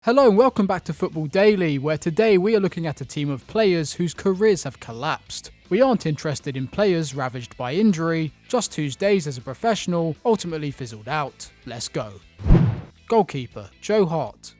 Hello and welcome back to Football Daily, where today we are looking at a team of players whose careers have collapsed. We aren't interested in players ravaged by injury, just whose days as a professional ultimately fizzled out. Let's go. Goalkeeper, Joe Hart.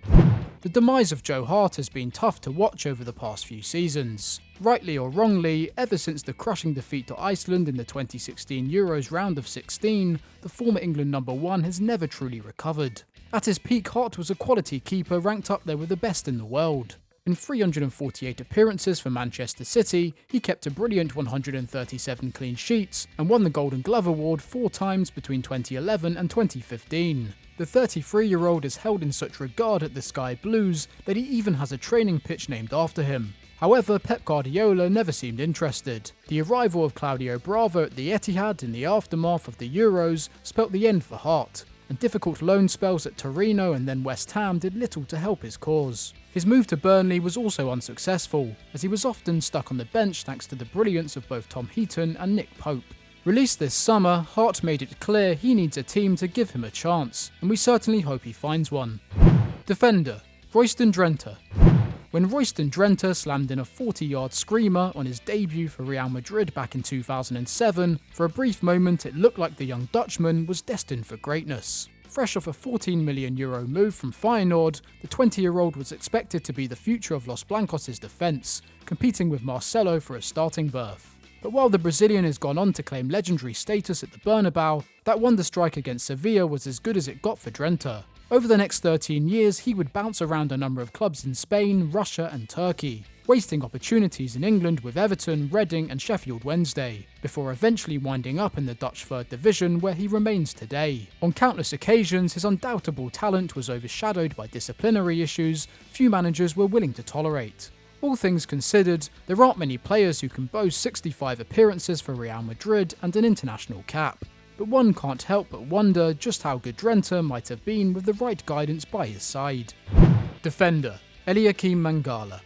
The demise of Joe Hart has been tough to watch over the past few seasons. Rightly or wrongly, ever since the crushing defeat to Iceland in the 2016 Euros round of 16, the former England number one has never truly recovered. At his peak, Hart was a quality keeper ranked up there with the best in the world. In 348 appearances for Manchester City, he kept a brilliant 137 clean sheets and won the Golden Glove Award 4 times between 2011 and 2015. The 33-year-old is held in such regard at the Sky Blues that he even has a training pitch named after him. However, Pep Guardiola never seemed interested. The arrival of Claudio Bravo at the Etihad in the aftermath of the Euros spelt the end for Hart, and difficult loan spells at Torino and then West Ham did little to help his cause. His move to Burnley was also unsuccessful, as he was often stuck on the bench thanks to the brilliance of both Tom Heaton and Nick Pope. Released this summer, Hart made it clear he needs a team to give him a chance, and we certainly hope he finds one. Defender, Royston Drenthe. When Royston Drenthe slammed in a 40-yard screamer on his debut for Real Madrid back in 2007, for a brief moment it looked like the young Dutchman was destined for greatness. Fresh off a €14 million move from Feyenoord, the 20-year-old was expected to be the future of Los Blancos' defence, competing with Marcelo for a starting berth. But while the Brazilian has gone on to claim legendary status at the Bernabeu, that wonder strike against Sevilla was as good as it got for Drenthe. Over the next 13 years, he would bounce around a number of clubs in Spain, Russia and Turkey, wasting opportunities in England with Everton, Reading and Sheffield Wednesday, before eventually winding up in the Dutch 3rd Division where he remains today. On countless occasions, his undoubtable talent was overshadowed by disciplinary issues few managers were willing to tolerate. All things considered, there aren't many players who can boast 65 appearances for Real Madrid and an international cap. But one can't help but wonder just how good Drenthe might have been with the right guidance by his side. Defender, Hakeem Mangala.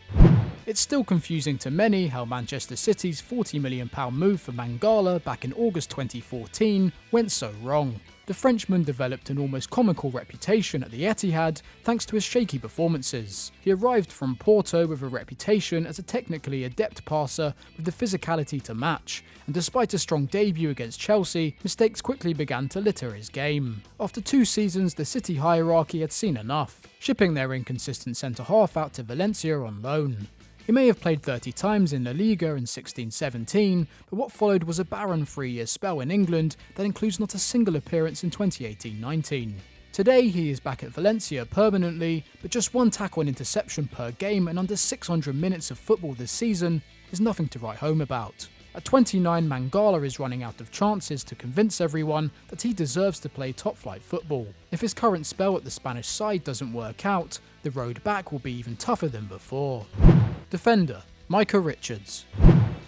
It's still confusing to many how Manchester City's £40 million move for Mangala back in August 2014 went so wrong. The Frenchman developed an almost comical reputation at the Etihad thanks to his shaky performances. He arrived from Porto with a reputation as a technically adept passer with the physicality to match, and despite a strong debut against Chelsea, mistakes quickly began to litter his game. After 2 seasons, the City hierarchy had seen enough, shipping their inconsistent centre-half out to Valencia on loan. He may have played 30 times in La Liga in 16-17, but what followed was a barren 3-year spell in England that includes not a single appearance in 2018-19. Today he is back at Valencia permanently, but just 1 tackle and interception per game and under 600 minutes of football this season is nothing to write home about. At 29, Mangala is running out of chances to convince everyone that he deserves to play top-flight football. If his current spell at the Spanish side doesn't work out, the road back will be even tougher than before. Defender, Micah Richards.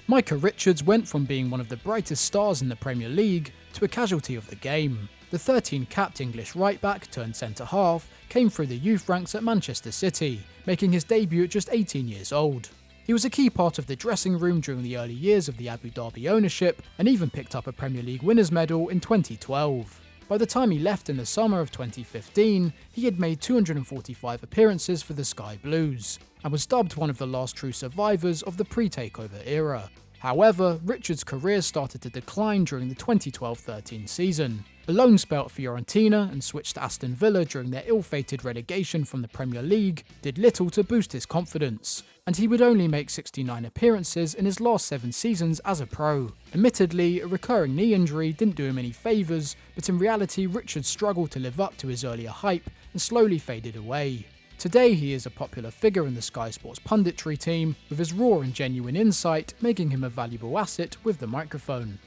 Micah Richards went from being one of the brightest stars in the Premier League to a casualty of the game. The 13-capped English right-back turned centre-half came through the youth ranks at Manchester City, making his debut at just 18 years old. He was a key part of the dressing room during the early years of the Abu Dhabi ownership and even picked up a Premier League winners' medal in 2012. By the time he left in the summer of 2015, he had made 245 appearances for the Sky Blues and was dubbed one of the last true survivors of the pre-takeover era. However, Richards' career started to decline during the 2012-13 season. A loan spell at Fiorentina and switched to Aston Villa during their ill-fated relegation from the Premier League did little to boost his confidence, and he would only make 69 appearances in his last 7 seasons as a pro. Admittedly, a recurring knee injury didn't do him any favours, but in reality Richards struggled to live up to his earlier hype and slowly faded away. Today he is a popular figure in the Sky Sports punditry team, with his raw and genuine insight making him a valuable asset with the microphone.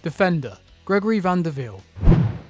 Defender, Gregory van der Wiel.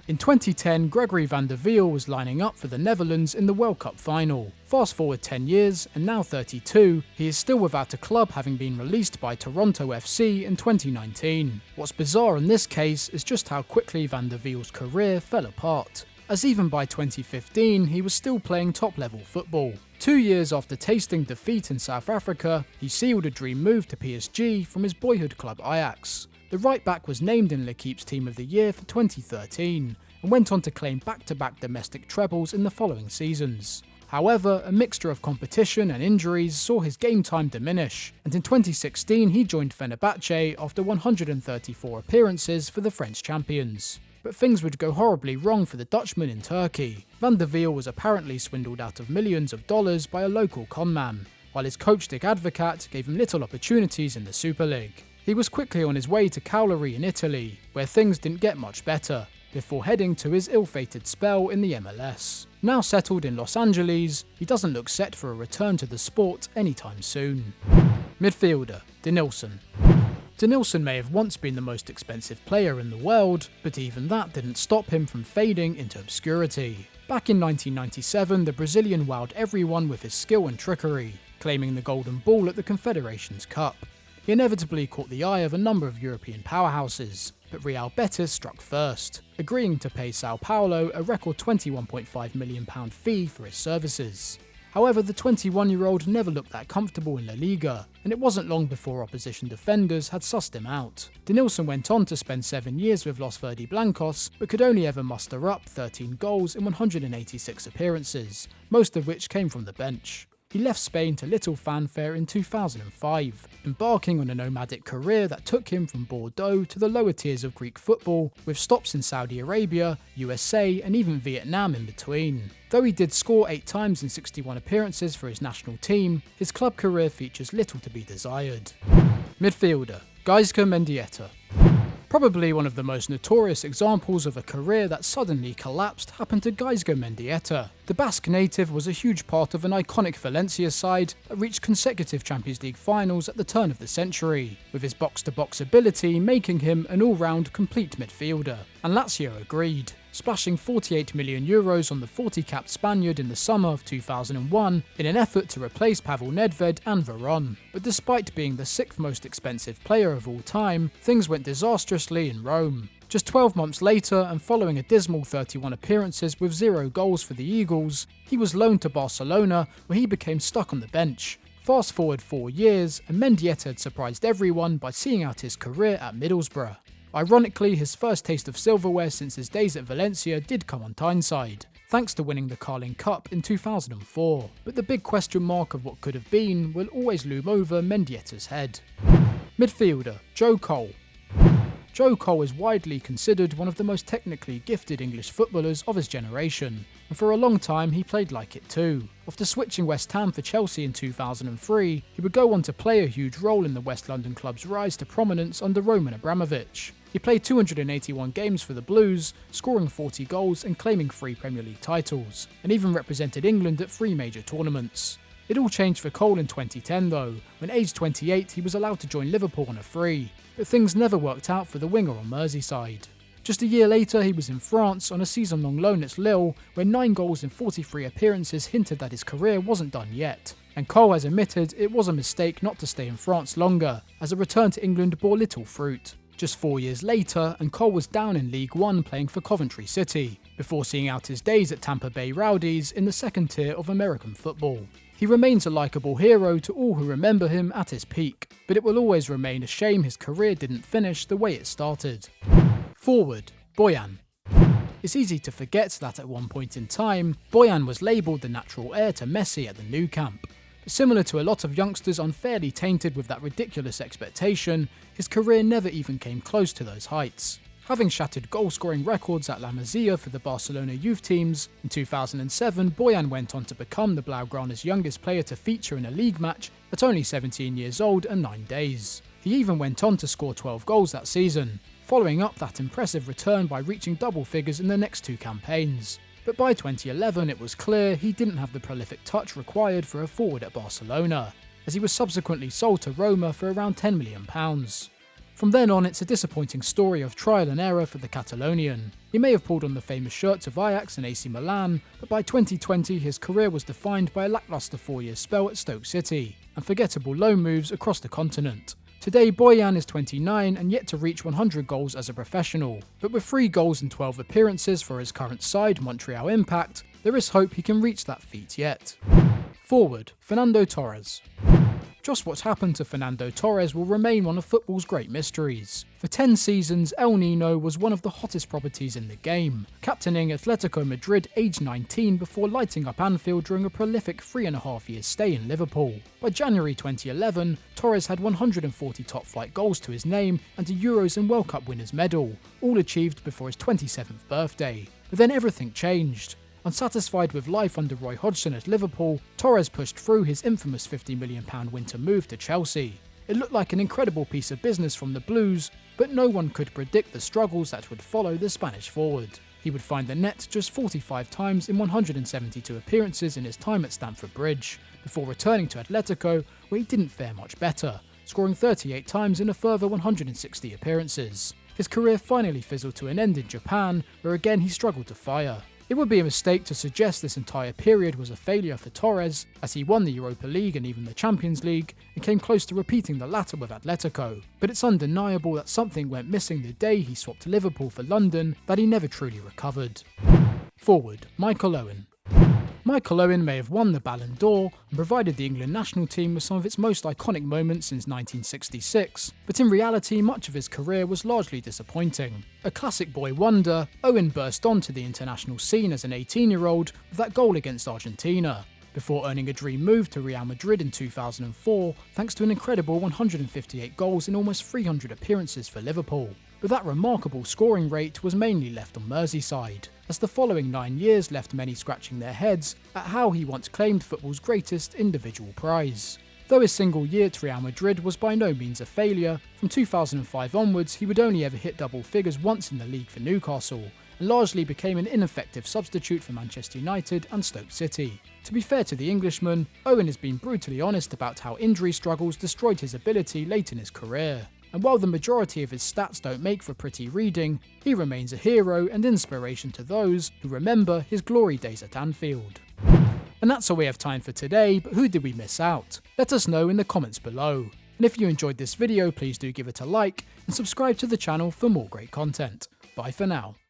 In 2010, Gregory van der Wiel was lining up for the Netherlands in the World Cup final. Fast forward 10 years, and now 32, he is still without a club, having been released by Toronto FC in 2019. What's bizarre in this case is just how quickly van der Wiel's career fell apart, as even by 2015 he was still playing top-level football. 2 years after tasting defeat in South Africa, he sealed a dream move to PSG from his boyhood club Ajax. The right-back was named in L'Équipe's Team of the Year for 2013, and went on to claim back-to-back domestic trebles in the following seasons. However, a mixture of competition and injuries saw his game time diminish, and in 2016 he joined Fenerbahce after 134 appearances for the French champions. But things would go horribly wrong for the Dutchman in Turkey. Van der Wiel was apparently swindled out of millions of dollars by a local conman, while his coach Dick Advocat gave him little opportunities in the Super League. He was quickly on his way to Cagliari in Italy, where things didn't get much better, before heading to his ill-fated spell in the MLS. Now settled in Los Angeles, he doesn't look set for a return to the sport anytime soon. Midfielder, Denilson. Denilson may have once been the most expensive player in the world, but even that didn't stop him from fading into obscurity. Back in 1997, the Brazilian wowed everyone with his skill and trickery, claiming the Golden Ball at the Confederations Cup. He inevitably caught the eye of a number of European powerhouses, but Real Betis struck first, agreeing to pay Sao Paulo a record £21.5 million fee for his services. However, the 21-year-old never looked that comfortable in La Liga, and it wasn't long before opposition defenders had sussed him out. Denilson went on to spend 7 years with Los Verde Blancos, but could only ever muster up 13 goals in 186 appearances, most of which came from the bench. He left Spain to little fanfare in 2005, embarking on a nomadic career that took him from Bordeaux to the lower tiers of Greek football, with stops in Saudi Arabia, USA and even Vietnam in between. Though he did score 8 times in 61 appearances for his national team, his club career features little to be desired. Midfielder, Gaizka Mendieta. Probably one of the most notorious examples of a career that suddenly collapsed happened to Gaizka Mendieta. The Basque native was a huge part of an iconic Valencia side that reached consecutive Champions League finals at the turn of the century, with his box-to-box ability making him an all-round complete midfielder. And Lazio agreed, splashing €48 million on the 40-capped Spaniard in the summer of 2001 in an effort to replace Pavel Nedved and Veron. But despite being the 6th most expensive player of all time, things went disastrously in Rome. Just 12 months later, and following a dismal 31 appearances with 0 goals for the Eagles, he was loaned to Barcelona, where he became stuck on the bench. Fast forward 4 years, and Mendieta had surprised everyone by seeing out his career at Middlesbrough. Ironically, his first taste of silverware since his days at Valencia did come on Tyneside, thanks to winning the Carling Cup in 2004. But the big question mark of what could have been will always loom over Mendieta's head. Midfielder, Joe Cole. Joe Cole is widely considered one of the most technically gifted English footballers of his generation, and for a long time he played like it too. After switching West Ham for Chelsea in 2003, he would go on to play a huge role in the West London club's rise to prominence under Roman Abramovich. He played 281 games for the Blues, scoring 40 goals and claiming 3 Premier League titles, and even represented England at 3 major tournaments. It all changed for Cole in 2010 though, when aged 28 he was allowed to join Liverpool on a free, but things never worked out for the winger on Merseyside. Just a year later he was in France on a season-long loan at Lille, where 9 goals in 43 appearances hinted that his career wasn't done yet, and Cole has admitted it was a mistake not to stay in France longer, as a return to England bore little fruit. Just 4 years later, and Cole was down in League One playing for Coventry City, before seeing out his days at Tampa Bay Rowdies in the second tier of American football. He remains a likeable hero to all who remember him at his peak, but it will always remain a shame his career didn't finish the way it started. Forward, Boyan. It's easy to forget that at one point in time, Boyan was labelled the natural heir to Messi at the Nou Camp. But similar to a lot of youngsters unfairly tainted with that ridiculous expectation, his career never even came close to those heights. Having shattered goal-scoring records at La Masia for the Barcelona youth teams, in 2007 Boyan went on to become the Blaugrana's youngest player to feature in a league match at only 17 years old and 9 days. He even went on to score 12 goals that season, following up that impressive return by reaching double figures in the next 2 campaigns. But by 2011 it was clear he didn't have the prolific touch required for a forward at Barcelona, as he was subsequently sold to Roma for around £10 million. From then on, it's a disappointing story of trial and error for the Catalonian. He may have pulled on the famous shirts of Ajax and AC Milan, but by 2020 his career was defined by a lacklustre 4-year spell at Stoke City, and forgettable loan moves across the continent. Today Boyan is 29 and yet to reach 100 goals as a professional, but with 3 goals in 12 appearances for his current side, Montreal Impact, there is hope he can reach that feat yet. Forward, Fernando Torres. Just what happened to Fernando Torres will remain one of football's great mysteries. For 10 seasons, El Nino was one of the hottest properties in the game, captaining Atletico Madrid aged 19 before lighting up Anfield during a prolific 3.5-year stay in Liverpool. By January 2011, Torres had 140 top-flight goals to his name and a Euros and World Cup winners medal, all achieved before his 27th birthday. But then everything changed. Unsatisfied with life under Roy Hodgson at Liverpool, Torres pushed through his infamous £50 million winter move to Chelsea. It looked like an incredible piece of business from the Blues, but no one could predict the struggles that would follow the Spanish forward. He would find the net just 45 times in 172 appearances in his time at Stamford Bridge, before returning to Atletico, where he didn't fare much better, scoring 38 times in a further 160 appearances. His career finally fizzled to an end in Japan, where again he struggled to fire. It would be a mistake to suggest this entire period was a failure for Torres, as he won the Europa League and even the Champions League, and came close to repeating the latter with Atletico. But it's undeniable that something went missing the day he swapped Liverpool for London, that he never truly recovered. Forward, Michael Owen. Michael Owen may have won the Ballon d'Or and provided the England national team with some of its most iconic moments since 1966, but in reality much of his career was largely disappointing. A classic boy wonder, Owen burst onto the international scene as an 18-year-old with that goal against Argentina, before earning a dream move to Real Madrid in 2004 thanks to an incredible 158 goals in almost 300 appearances for Liverpool. But that remarkable scoring rate was mainly left on Merseyside, as the following 9 years left many scratching their heads at how he once claimed football's greatest individual prize. Though his single year at Real Madrid was by no means a failure, from 2005 onwards he would only ever hit double figures once in the league for Newcastle, and largely became an ineffective substitute for Manchester United and Stoke City. To be fair to the Englishman, Owen has been brutally honest about how injury struggles destroyed his ability late in his career. And while the majority of his stats don't make for pretty reading, he remains a hero and inspiration to those who remember his glory days at Anfield. And that's all we have time for today, but who did we miss out? Let us know in the comments below. And if you enjoyed this video, please do give it a like and subscribe to the channel for more great content. Bye for now.